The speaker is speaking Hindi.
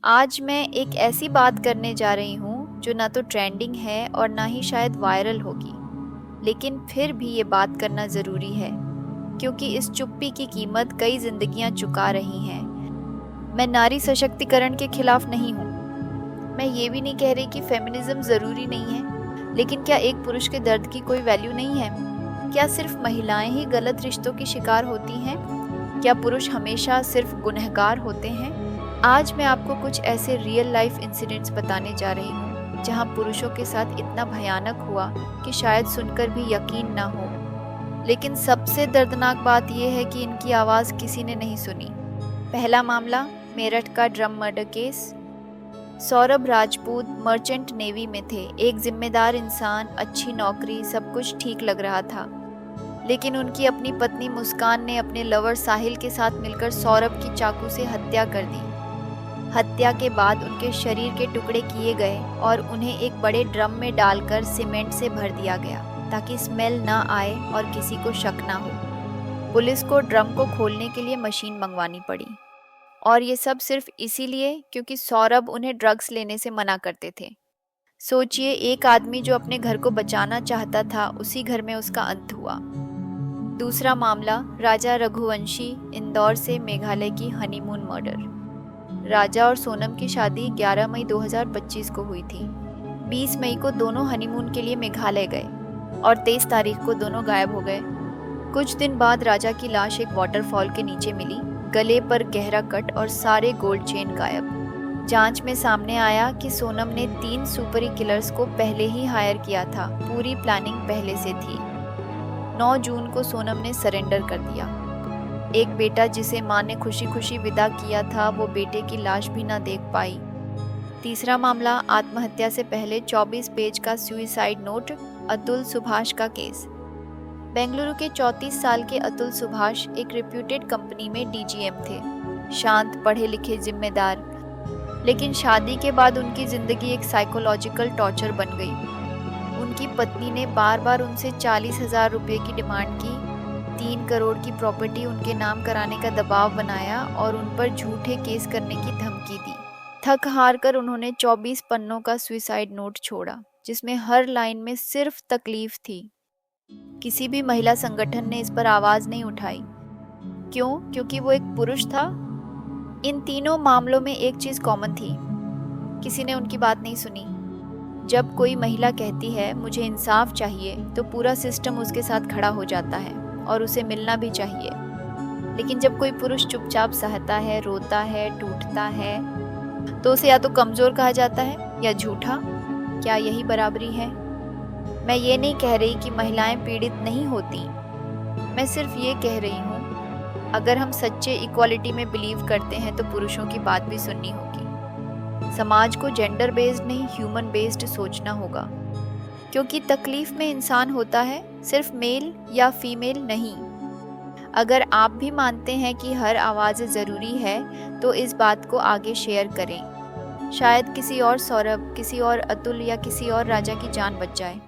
आज मैं एक ऐसी बात करने जा रही हूँ जो ना तो ट्रेंडिंग है और ना ही शायद वायरल होगी, लेकिन फिर भी ये बात करना ज़रूरी है क्योंकि इस चुप्पी की कीमत कई जिंदगियां चुका रही हैं। मैं नारी सशक्तिकरण के खिलाफ नहीं हूँ। मैं ये भी नहीं कह रही कि फेमिनिज्म ज़रूरी नहीं है, लेकिन क्या एक पुरुष के दर्द की कोई वैल्यू नहीं है? क्या सिर्फ महिलाएं ही गलत रिश्तों की शिकार होती हैं? क्या पुरुष हमेशा सिर्फ गुनहगार होते हैं? आज मैं आपको कुछ ऐसे रियल लाइफ इंसिडेंट्स बताने जा रही हूँ जहाँ पुरुषों के साथ इतना भयानक हुआ कि शायद सुनकर भी यकीन ना हो। लेकिन सबसे दर्दनाक बात यह है कि इनकी आवाज़ किसी ने नहीं सुनी। पहला मामला, मेरठ का drum murder case. Saurabh Rajput merchant navy में थे, एक जिम्मेदार इंसान, अच्छी नौकरी, सब कुछ ठीक लग रहा था। लेकिन उनकी अपनी पत्नी मुस्कान ने अपने लवर साहिल के साथ मिलकर सौरभ की चाकू से हत्या कर दी। हत्या के बाद उनके शरीर के टुकड़े किए गए और उन्हें एक बड़े ड्रम में डालकर सीमेंट से भर दिया गया ताकि स्मेल ना आए और किसी को शक ना हो। पुलिस को ड्रम को खोलने के लिए मशीन मंगवानी पड़ी, और ये सब सिर्फ इसीलिए क्योंकि सौरभ उन्हें ड्रग्स लेने से मना करते थे। सोचिए, एक आदमी जो अपने घर को बचाना चाहता था, उसी घर में उसका अंत हुआ। दूसरा मामला, राजा रघुवंशी, इंदौर से मेघालय की हनीमून मर्डर। राजा और सोनम की शादी 11 मई 2025 को हुई थी। 20 मई को दोनों हनीमून के लिए मेघालय गए और 23 तारीख को दोनों गायब हो गए। कुछ दिन बाद राजा की लाश एक वाटरफॉल के नीचे मिली, गले पर गहरा कट और सारे गोल्ड चेन गायब। जांच में सामने आया कि सोनम ने 3 सुपरी किलर्स को पहले ही हायर किया था, पूरी प्लानिंग पहले से थी। 9 जून को सोनम ने सरेंडर कर दिया। एक बेटा जिसे मां ने खुशी खुशी विदा किया था, वो बेटे की लाश भी ना देख पाई। तीसरा मामला, आत्महत्या से पहले 24 पेज का सुसाइड नोट, अतुल सुभाष का केस। बेंगलुरु के 34 साल के अतुल सुभाष एक रेप्यूटेड कंपनी में डीजीएम थे, शांत, पढ़े लिखे, जिम्मेदार। लेकिन शादी के बाद उनकी जिंदगी एक साइकोलॉजिकल टॉर्चर बन गई। उनकी पत्नी ने बार बार उनसे 40,000 रुपये की डिमांड की, 3 करोड़ की प्रॉपर्टी उनके नाम कराने का दबाव बनाया और उन पर झूठे केस करने की धमकी दी। थक हार कर उन्होंने 24 पन्नों का सुसाइड नोट छोड़ा, जिसमें हर लाइन में सिर्फ तकलीफ थी। किसी भी महिला संगठन ने इस पर आवाज नहीं उठाई। क्यों? क्योंकि वो एक पुरुष था। इन तीनों मामलों में एक चीज कॉमन थी, किसी ने उनकी बात नहीं सुनी। जब कोई महिला कहती है मुझे इंसाफ चाहिए, तो पूरा सिस्टम उसके साथ खड़ा हो जाता है और उसे मिलना भी चाहिए। लेकिन जब कोई पुरुष चुपचाप सहता है, रोता है, टूटता है, तो उसे या तो कमजोर कहा जाता है या झूठा। क्या यही बराबरी है? मैं ये नहीं कह रही कि महिलाएं पीड़ित नहीं होती, मैं सिर्फ ये कह रही हूँ, अगर हम सच्चे इक्वालिटी में बिलीव करते हैं तो पुरुषों की बात भी सुननी होगी। समाज को जेंडर बेस्ड नहीं, ह्यूमन बेस्ड सोचना होगा, क्योंकि तकलीफ में इंसान होता है, सिर्फ मेल या फीमेल नहीं। अगर आप भी मानते हैं कि हर आवाज़ ज़रूरी है, तो इस बात को आगे शेयर करें। शायद किसी और सौरभ, किसी और अतुल या किसी और राजा की जान बच जाए।